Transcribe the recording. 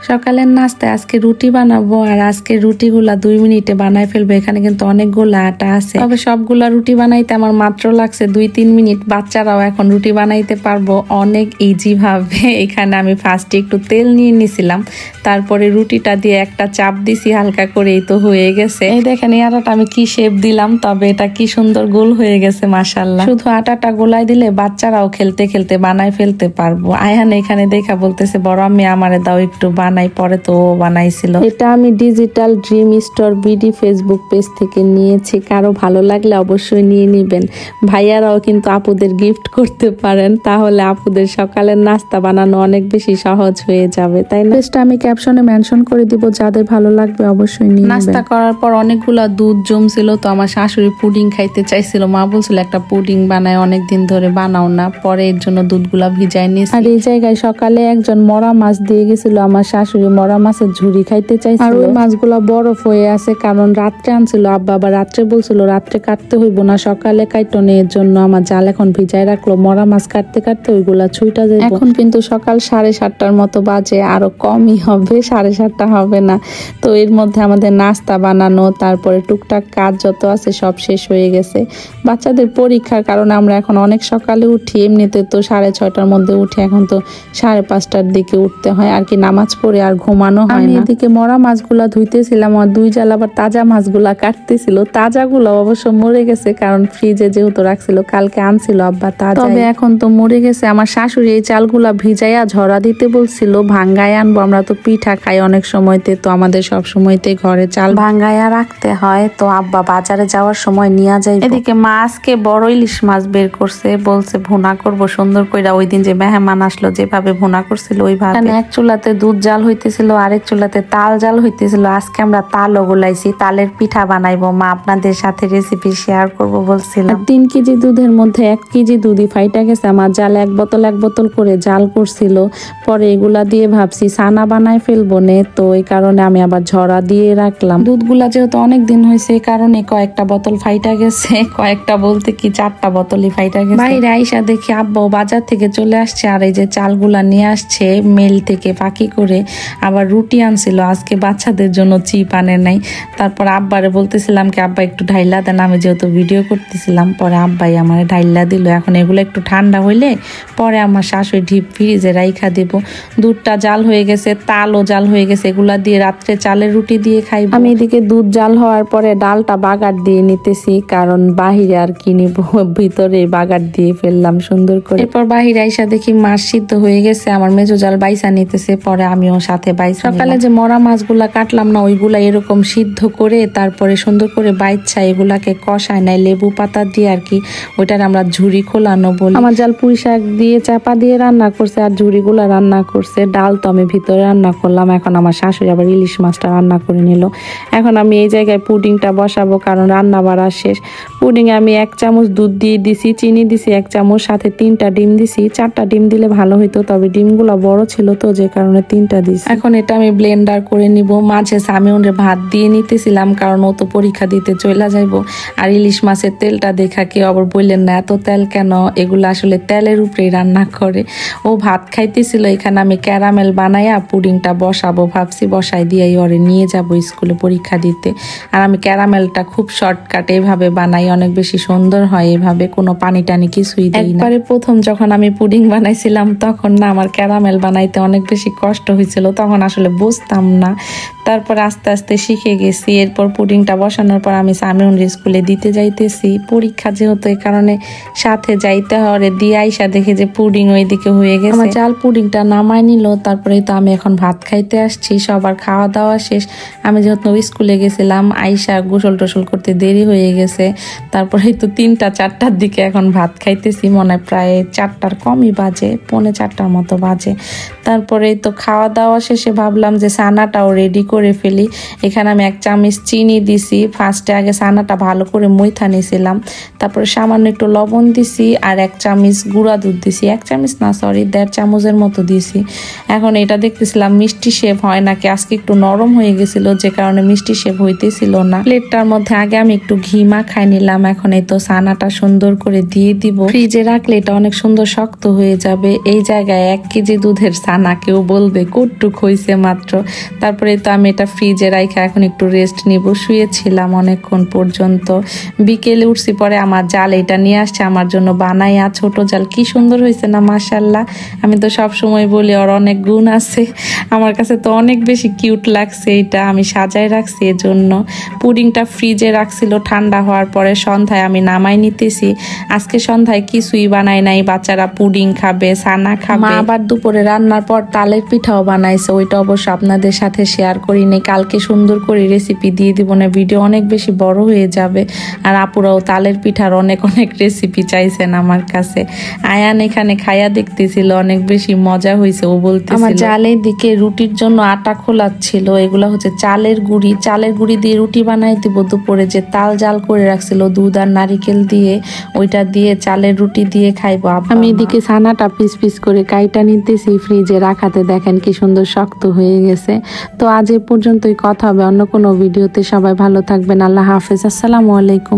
সকালের নাস্তায় আজকে রুটি বানাবো, আর আজকে রুটিগুলা 2 মিনিটে বানায় ফেলবো। এখানে কিন্তু অনেকগুলো আটা আছে, তবে সবগুলা রুটি বানাইতে আমার মাত্র লাগছে 2-3 মিনিট। বাচ্চারাও এখন রুটি বানাইতে পারবো অনেক ইজি ভাবে। এখানে আমি ফার্স্টে একটু তেল নিয়ে নিছিলাম, তারপরে রুটিটা দিয়ে একটা চাপ দিছি হালকা করেই তো হয়ে গেছে। এই দেখেন এই আটাটা আমি কি শেপ দিলাম, তবে এটা কি সুন্দর গোল হয়ে গেছে মাশাআল্লাহ। শুধু আটাটা গোলাই দিলে বাচ্চারাও খেলতে খেলতে বানায় ফেলতে পারবো। আয়ান এখানে দেখা বলতেছে বড় আমি আমারে দাও একটু বানাই, পরে তো ও বানাইছিল। এটা আমি digital dream store BD Facebook page থেকে নিয়েছি, কারো ভালো লাগলে অবশ্যই নিয়ে নিবেন। ভাইয়ারাও কিন্তু আপুদের গিফট করতে পারেন, তাহলে আপুদের সকালের নাস্তা বানানো অনেক বেশি সহজ হয়ে যাবে, তাই না? পেজটা আমি ক্যাপশনে মেনশন করে দিব, যাদের ভালো লাগবে অবশ্যই নিয়ে নেবেন। নাস্তা করার পর অনেকগুলা দুধ জমছিল, তো আমার শাশুড়ি পুডিং খাইতে চাইছিল। মা বলছিল একটা পুডিং বানায়, অনেকদিন ধরে বানাও না, পরে এর জন্য দুধগুলা ভিজাই নিয়েছি। আর এই জায়গায় সকালে একজন মরা মাছ দিয়ে গেছিল, আমার শাশুড়ি মরা মাছের ঝুড়ি খাইতে চাইছিল। আর ওই মাছগুলা বরফ হয়ে আছে, কারণ রাত্রে আনছিল আব্বা, আবার রাত্রে বলছিল রাত্রে কাটতে হইব না, সকালে কাইটনে। এর জন্য আমার জাল এখন ভিজাই রাখলো। মরা মাছ কাটতে কাটতে ওইগুলা ছুইটা যায়। এখন কিন্তু সকাল 7:30টার মতো বাজে, আরো কমই হবে, 7:30টা হবে না। তো এর মধ্যে আমাদের নাস্তা বানানো, তারপরে টুকটাক কাজ যত আছে সব শেষ হয়ে গেছে। বাচ্চাদের পরীক্ষার কারণে আমরা এখন অনেক সকালে উঠি, এমনিতে তো 6:30টার মধ্যে উঠি, এখন তো 5:30টার দিকে উঠতে হয় আর কি, নামাজ পড়ে আর ঘুমানো হয় না। এদিকে মরা মাছগুলা ধুইতেছিলাম, আর দুই জাল আবার তাজা মাছগুলা কাটতেছিল। তাজাগুলো অবশ্য মরে গেছে, কারণ ফ্রিজে যেহেতু রাখছিল, কালকে আনছিল আব্বা তাজা, তবে এখন তো মরে গেছে। আমার শাশুড়ি এই চালগুলা ভিজাইয়া ঝরা দিতে বলছিল, ভাঙ্গায় আনবো। আমরা তো পিঠা খাই অনেক সময়তে, তো আমাদের সব সময়তে ঘরে চাল ভাঙ্গাইয়া রাখতে হয়, তো আব্বা বাজারে যাওয়ার সময় নিয়ে যায়। এদিকে মা আজকে বড় ইলিশ মাছ বের করছে, বলছে ভুনা করব সুন্দর কইরা। ওই দিন যে মেহমান আসলো যেভাবে ভুনা করছিল ওইভাবে। এক চুলাতে দুধ জাল হইতেছিল, আরেক চুলাতে তাল জাল হইতেছিল। আজকে আমরা তালও গোলাইছি, তালের পিঠা বানাইবো। মা আপনাদের সাথে রেসিপি শেয়ার করব বলছিলাম। 3 কেজি দুধের মধ্যে 1 কেজি দুধই ফাইটা গেছে। আমার জাল এক বোতল করে জাল করছিল। পরে এগুলা দিয়ে ভাবছি ছানা বানাই ফেলবো নে, তো এই কারণে আমি আবার ঝরা দিয়ে রাখলাম। দুধগুলা যেহেতু অনেক দিন হয়েছে, এই কারণে কয়েকটা বোতল ফাইটা গেছে। কয়েকটা বলতে কি 4টা বোতলই ফাইটা গেছে। বাইরে আইসা দেখি আব্বাও বাজার থেকে চলে আসছে, আর এই যে চালগুলা নিয়ে আসছে মেল থেকে ফাঁকি করে। আবার রুটি আনছিল, আজকে বাচ্চাদের জন্য চিপ আনে নাই। তারপর আব্বারে বলতেছিলাম কি আব্বা একটু ঢাইলা দেন, আমি যেহেতু ভিডিও করতেছিলাম। পরে আব্বাই আমার ঢাইলা দিল। এখন এগুলো একটু ঠান্ডা হইলে পরে আমার শাশুড়ি ঢিপ ফ্রিজে রাইখা দেব। দুধটা জাল হয়ে গেছে, তালও জাল হয়ে গেছে, এগুলা দিয়ে রাত্রে চালের রুটি দিয়ে খাইব। আমি এদিকে দুধ জাল হওয়ার পরে ডালটা বাগার দিয়ে নিতেছি, কারণ বাহিরে আর কি নিব, ভিতরে বাগার দিয়ে ফেললাম সুন্দর করে। এরপর বাহিরে আইসা দেখি মাছ সিদ্ধ হয়ে গেছে, আমার মেজো জাল বাইসা নিতেছে, পরে আমিও সাথে বাইসা। সকালে যে মরা মাছগুলা কাটলাম না, ওইগুলা এরকম সিদ্ধ করে তারপরে সুন্দর করে বাইচ্ছা এগুলাকে কষায় নাই লেবু পাতা দিয়ে আর কি, ওইটার আমরা ঝুড়ি খোলানো বলি। আমার জাল পুঁই শাক দিয়ে চাপা দিয়ে রান্না করছে, আর ঝুড়িগুলা রান্না করছে। ডাল তো আমি ভিতরে রান্না করলাম। এখন আমার শাশুড়ি আবার ইলিশ মাছটা রান্না করে নিল। এখন আমি এই জায়গায় পুডিংটা বসাবো, কারণ রান্না বাড়া শেষ। পুডিং আমি 1 চামচ দুধ দিয়ে দিছি, চিনি দিছি 1 চামচ, সাথে 3টা ডিম দিছি। 4টা ডিম দিলে ভালো হইতো, তবে ডিমগুলো বড় ছিল তো, যে কারণে 3টা দিছি। এখন এটা আমি ব্লেন্ডার করে নিব। মাঝে সামিউনের ভাত দিয়ে নিতেছিলাম, কারণ ও তো পরীক্ষা দিতে চলে যাইব। আর ইলিশ মাছের তেলটা দেখা কেউ আবার বললেন না এত তেল কেন, এগুলো আসলে তেলের উপরেই রান্না করে। ও ভাত খাইতেছিল, এখানে আমি ক্যারামেল বানাইয়া পুডিংটা বসাবো ভাবছি, বসাই দিয়ে ওরে নিয়ে যাব স্কুলে পরীক্ষা দিতে। আর আমি ক্যারামেলটা খুব শর্টকাট এভাবে বানাই, অনেক বেশি সুন্দর হয় এভাবে, কোনো পানি টানি কিছুই দিই না। একবারে প্রথম যখন আমি পুডিং বানাইছিলাম তখন না আমার ক্যারামেল বানাইতে অনেক বেশি কষ্ট হয়েছিল, তখন আসলে বুঝতাম না। তারপর আস্তে আস্তে শিখে গেছি। এরপর পুডিংটা বসানোর পর আমি সামিউন স্কুলে দিতে যাইতেছি, পরীক্ষা যেহেতু এই কারণে সাথে যাইতে হরে। দিয়ে আইসা দেখে যে পুডিং ওইদিকে হয়ে গেছে। আমার চাল পুডিংটা নামাই নিল। তারপরে তো আমি এখন ভাত খাইতে আসছি, সবার খাওয়া দাওয়া শেষ। আমি যেহেতু স্কুলে গেছিলাম, আইসা গোসল টোসল করতে দেরি হয়ে গেছে। তারপরে তো 3টা-4টার দিকে এখন ভাত খাইতেছি, মনে হয় প্রায় 4টার কমই বাজে, 3:45টার মতো বাজে। তারপরে তো খাওয়া দাওয়া শেষে ভাবলাম যে ছানাটাও রেডি করে ফেলি। এখানে আমি 1 চামচ চিনি দিছি। ফার্স্টে আগে ছানাটা ভালো করে মইথা নিয়েছিলাম, তারপরে সামান্য একটু লবণ দিছি আর 1 চামচ গুঁড়া দুধ দিছি। 1 চামচ না, সরি 1.5 চামচের মতো দিছি। এখন এটা দেখতেছিলাম মিষ্টি শেপ হয় নাকি, আজকে একটু নরম হয়ে গেছিল যে কারণে মিষ্টি শেপ হইতেছিল না। প্লেটটার মধ্যে আগে আমি একটু ঘি মাখাই নিলাম। এখন এই তো ছানাটা সুন্দর করে দিয়ে দিব। ফ্রিজে রাখলে এটা অনেক সুন্দর শক্ত হয়ে যাবে। এই জায়গায় 1 কেজি দুধের ছানা, কেউ বলবে কটুক হয়েছে মাত্র। তারপরে তো আমি এটা ফ্রিজে রাখা এখন একটু রেস্ট নিব। শুয়েছিলাম অনেকক্ষণ পর্যন্ত, বিকেলে উঠছি, পরে আমার জাল এটা নিয়ে আসছে আমার জন্য বানাইয়া, ছোট জাল। কি সুন্দর হয়েছে না মাশাআল্লাহ। আমি তো সব সময় বলি ওর অনেক গুণ আছে, আমার কাছে তো অনেক বেশি কিউট লাগছে এটা। আমি সাজায় রাখছি এজন্য। পুডিংটা ফ্রিজে রাখছিল, ঠান্ডা হওয়ার পরে সন্ধ্যায় আমি নামাই নিতেছি। আজকে সন্ধ্যায় কিছুই বানাই নাই, বাচ্চারা পুডিং খাবে, ছানা খাবে। মা আবার দুপুরে রান্নার পর তালের পিঠাও বানাইছে, ওইটা অবশ্য আপনাদের সাথে শেয়ার করিনি। কালকে সুন্দর করে রেসিপি দিয়ে দিব, না ভিডিও অনেক বেশি বড় হয়ে যাবে। আর আপুরাও তালের পিঠার অনেক অনেক রেসিপি চাইছেন আমার কাছে। আয়ান এখানে খাইয়া দেখতেছিল, অনেক বেশি মজা হয়েছে। ও বলতেছিল আমার জালের দিকে রুটির জন্য আটা খোলাচ্ছিল। এগুলা হচ্ছে চালের গুঁড়ি, চালের গুঁড়ি দিয়ে রুটি বানাই দিব। দুপুরে যে তাল জাল করে রাখছিল দুধ আর নারিকেল দিয়ে, ওইটা দিয়ে চালের রুটি দিয়ে খাইবো। আমি এদিকে ছানাটা পিস পিস করে কাইটা নিতেছি, ফ্রিজে রাখাতে দেখেন কি সুন্দর শক্ত হয়ে গেছে। তো আজ এ পর্যন্তই, কথা হবে অন্য কোনো ভিডিওতে। সবাই ভালো থাকবেন, আল্লাহ হাফেজ, আসসালামু আলাইকুম।